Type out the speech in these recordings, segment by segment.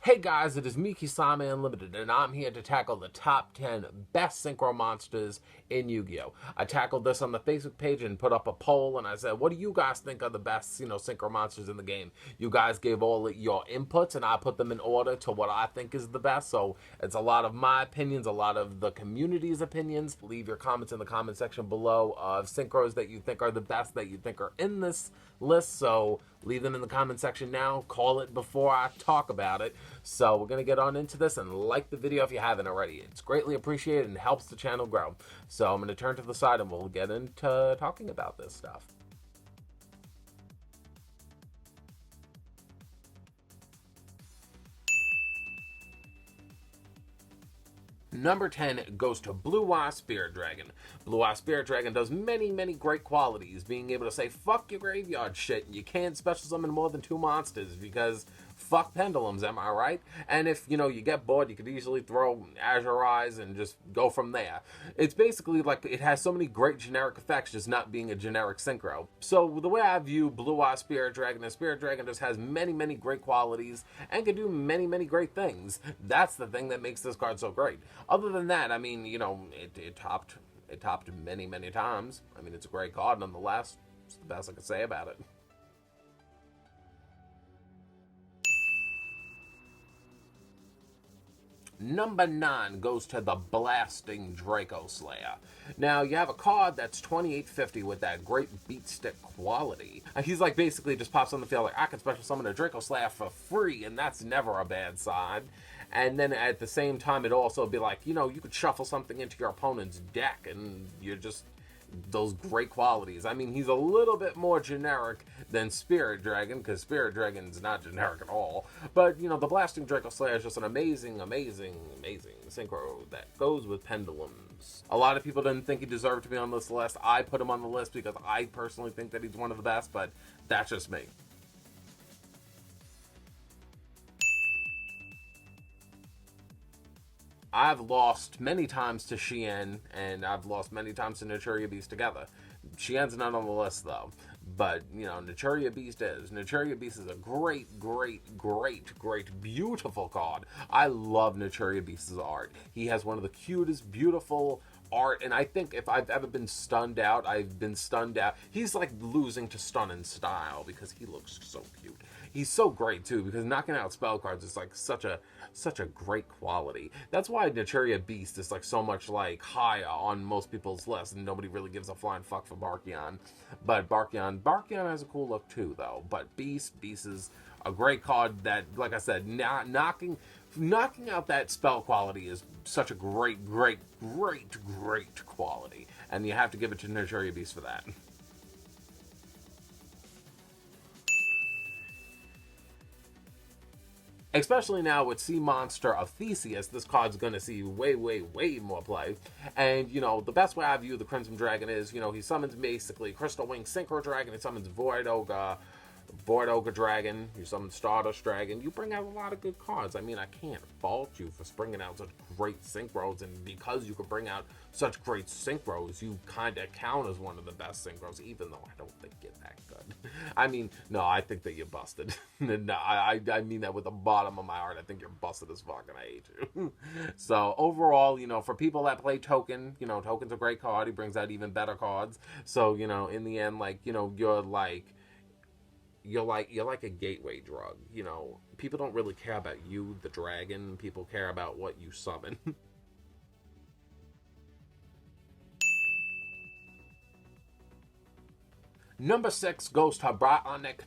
Hey guys, it is me, Kisame Unlimited, and I'm here to tackle the top 10 best synchro monsters in Yu-Gi-Oh! I tackled this on the Facebook page and put up a poll, and I said, what do you guys think are the best, synchro monsters in the game? You guys gave all your inputs, and I put them in order to what I think is the best, so it's a lot of my opinions, a lot of the community's opinions. Leave your comments in the comment section below of synchros that you think are the best, that you think are in this list, so leave them in the comment section now. Call it before I talk about it. So we're going to get on into this, and like the video if you haven't already. It's greatly appreciated and helps the channel grow. So I'm going to turn to the side and we'll get into talking about this stuff. Number 10 goes to Blue Eye Spirit Dragon. Blue Eye Spirit Dragon does many, many great qualities, being able to say, fuck your graveyard shit, and you can't special summon more than 2 monsters, because fuck pendulums, am I right? And if, you get bored, you could easily throw Azure Eyes and just go from there. It's basically like, it has so many great generic effects, just not being a generic synchro. So the way I view Blue Eye Spirit Dragon is Spirit Dragon just has many, many great qualities, and can do many, many great things. That's the thing that makes this card so great. Other than that, I mean, it topped many, many times. I mean, it's a great card nonetheless. It's the best I can say about it. Number 9 goes to the Blasting Draco Slayer. Now, you have a card that's 2850 with that great beat stick quality. And he's like basically just pops on the field like, I can special summon a Draco Slayer for free, and that's never a bad sign. And then at the same time, it'd also be like, you could shuffle something into your opponent's deck, and you're just those great qualities. I mean, he's a little bit more generic than Spirit Dragon, because Spirit Dragon's not generic at all. But, the Blasting Draco Slayer is just an amazing, amazing, amazing synchro that goes with pendulums. A lot of people didn't think he deserved to be on this list. I put him on the list because I personally think that he's one of the best, but that's just me. I've lost many times to Shien, and I've lost many times to Naturia Beast together. Shien's not on the list, though. But, Naturia Beast is. Naturia Beast is a great, great, great, great, beautiful card. I love Naturia Beast's art. He has one of the cutest, beautiful art, and I think if I've ever been stunned out, I've been stunned out. He's like losing to Stun in style, because he looks so cute. He's so great too, because knocking out spell cards is like such a great quality. That's why Naturia Beast is like so much like higher on most people's lists, and nobody really gives a flying fuck for Barkion. But Barkion has a cool look too, though. But Beast is a great card that, like I said, knocking out that spell quality is such a great, great, great, great quality, and you have to give it to Naturia Beast for that. Especially now with Sea Monster of Theseus, this card's going to see way, way, way more play. And, the best way I view the Crimson Dragon is, he summons basically Crystal Wing Synchro Dragon, he summons Void Ogre Dragon, you summon Stardust Dragon. You bring out a lot of good cards. I mean, I can't fault you for bringing out such great synchros, and because you could bring out such great synchros, you kind of count as one of the best synchros, even though I don't think you're that good. I mean, no, I think that you're busted. No, I mean that with the bottom of my heart. I think you're busted as fuck, and I hate you. So overall, for people that play Token, Token's a great card. He brings out even better cards. So, in the end, like, you're like a gateway drug. People don't really care about you, the dragon. People care about what you summon. Number 6 goes to Brionak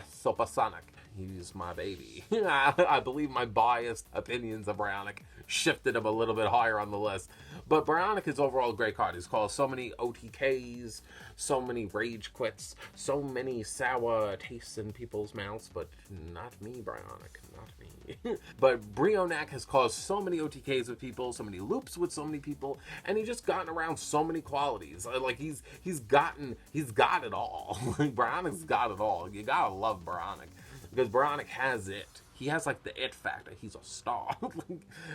Supersonic. He's my baby. I believe my biased opinions of Brionak shifted him a little bit higher on the list. But Brionak is overall a great card. He's caused so many OTKs, so many rage quits, so many sour tastes in people's mouths, but not me, Brionak, not me. But Brionak has caused so many OTKs with people, so many loops with so many people, and he's just gotten around so many qualities. Like he's got it all. Brionak's got it all. You gotta love Brionak, because Brionak has it. He has like the it factor. He's a star.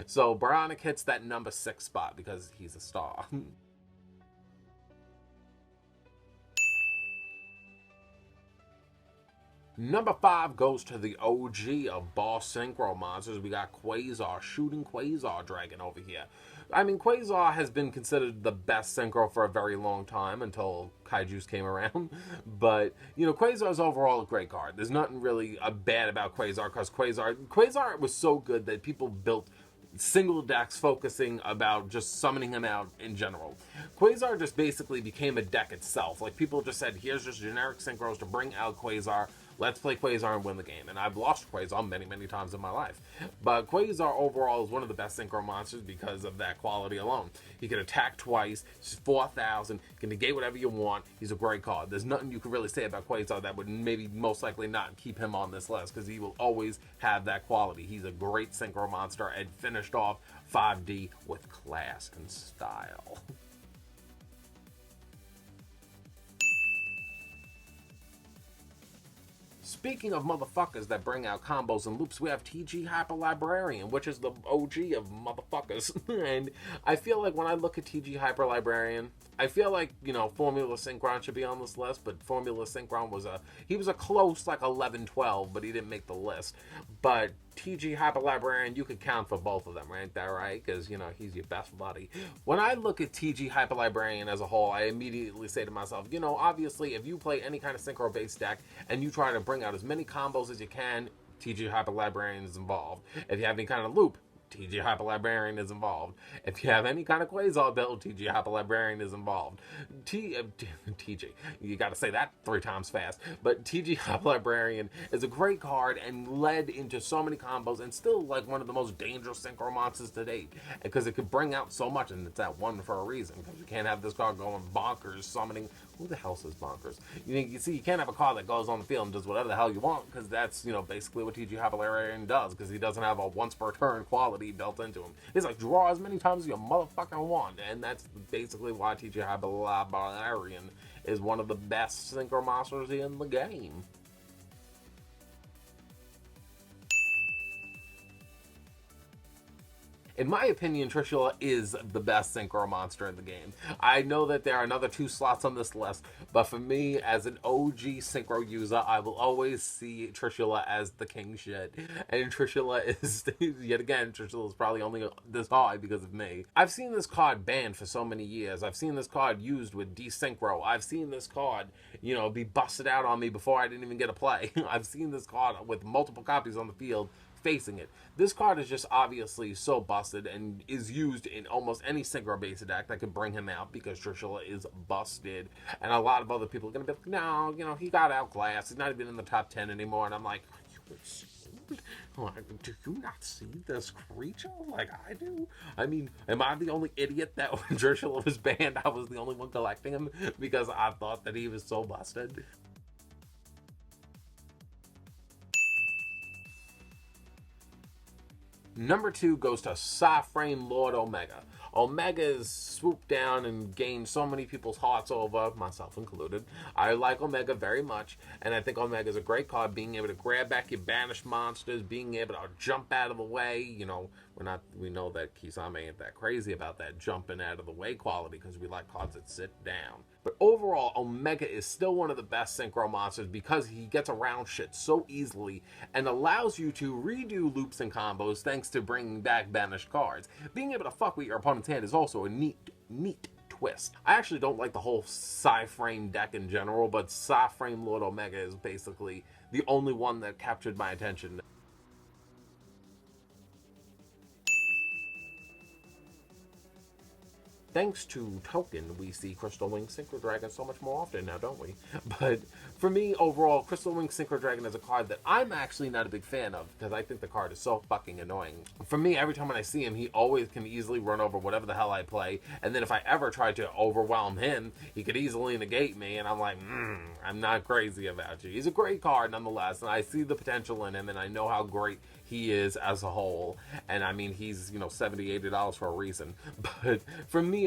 So Brionak hits that number 6 spot because he's a star. Number 5 goes to the OG of boss synchro monsters. We got Quasar, shooting Quasar Dragon over here. I mean, Quasar has been considered the best synchro for a very long time until Kaijus came around. But, you know, Quasar is overall a great card. There's nothing really bad about Quasar because Quasar was so good that people built single decks focusing about just summoning him out in general. Quasar just basically became a deck itself. Like, people just said, here's just generic synchros to bring out Quasar. Let's play Quasar and win the game. And I've lost Quasar many, many times in my life. But Quasar overall is one of the best synchro monsters because of that quality alone. He can attack twice, he's 4,000, can negate whatever you want. He's a great card. There's nothing you can really say about Quasar that would maybe most likely not keep him on this list because he will always have that quality. He's a great synchro monster and finished off 5D with class and style. Speaking of motherfuckers that bring out combos and loops, we have TG Hyper Librarian, which is the OG of motherfuckers. And I feel like when I look at TG Hyper Librarian, I feel like, you know, Formula Synchron should be on this list, but Formula Synchron was a close like 11-12, but he didn't make the list. But TG Hyper Librarian, you could count for both of them, ain't that right? Because, you know, he's your best buddy. When I look at TG Hyper Librarian as a whole, I immediately say to myself, you know, obviously, if you play any kind of synchro-based deck and you try to bring out as many combos as you can, TG Hyper Librarian is involved. If you have any kind of loop, TG Hyper Librarian is involved. If you have any kind of Quasar build, TG Hyper Librarian is involved. TG, you gotta say that 3 times fast. But TG Hyper Librarian is a great card and led into so many combos and still like one of the most dangerous synchro monsters to date. Because it could bring out so much, and it's at 1 for a reason. Because you can't have this card going bonkers, summoning. Who the hell says bonkers? You see, you can't have a card that goes on the field and does whatever the hell you want, because that's, you know, basically what TG Hyper Librarian does, because he doesn't have a once per turn quality built into him. He's like, draw as many times as you motherfucking want, and that's basically why TG Hyper Librarian is one of the best synchro monsters in the game. In my opinion, Trishula is the best synchro monster in the game. I know that there are another 2 slots on this list, but for me, as an OG synchro user, I will always see Trishula as the king shit. And Trishula is, yet again, Trishula is probably only this high because of me. I've seen this card banned for so many years. I've seen this card used with desynchro. I've seen this card, you know, be busted out on me before I didn't even get a play. I've seen this card with multiple copies on the field facing it. This card is just obviously so busted and is used in almost any synchro based deck that could bring him out because Trishula is busted. And a lot of other people are going to be like, no, you know, he got outclassed. He's not even in the top 10 anymore. And I'm like, are you insane? Like, do you not see this creature like I do? I mean, am I the only idiot that when Trishula was banned, I was the only one collecting him because I thought that he was so busted? Number 2 goes to Psyframe Lord Omega. Omega has swooped down and gained so many people's hearts over, myself included. I like Omega very much, and I think Omega is a great card, being able to grab back your banished monsters, being able to jump out of the way. You know, we know that Kisame ain't that crazy about that jumping out of the way quality because we like cards that sit down. But overall, Omega is still one of the best synchro monsters because he gets around shit so easily and allows you to redo loops and combos thanks to bringing back banished cards. Being able to fuck with your opponent's hand is also a neat twist. I actually don't like the whole Psyframe deck in general, but Psyframe Lord Omega is basically the only one that captured my attention. Thanks to Token, we see Crystal Wing Synchro Dragon so much more often now, don't we? But for me, overall, Crystal Wing Synchro Dragon is a card that I'm actually not a big fan of because I think the card is so fucking annoying. For me, every time when I see him, he always can easily run over whatever the hell I play, and then if I ever try to overwhelm him, he could easily negate me, and I'm like, I'm not crazy about you. He's a great card nonetheless, and I see the potential in him, and I know how great he is as a whole. And I mean, he's, you know, $70-$80 for a reason. But for me,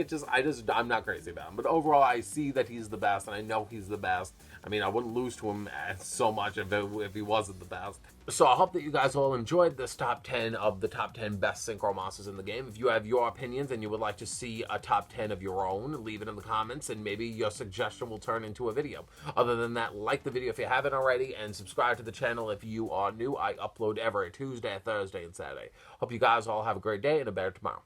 I'm not crazy about him. But overall, I see that he's the best, and I know he's the best. I mean, I wouldn't lose to him so much if he wasn't the best. So I hope that you guys all enjoyed this top 10 of the top 10 best synchro monsters in the game. If you have your opinions and you would like to see a top 10 of your own, leave it in the comments and maybe your suggestion will turn into a video. Other than that, like the video if you haven't already and subscribe to the channel if you are new. I upload every Tuesday, Thursday, and Saturday. Hope you guys all have a great day and a better tomorrow.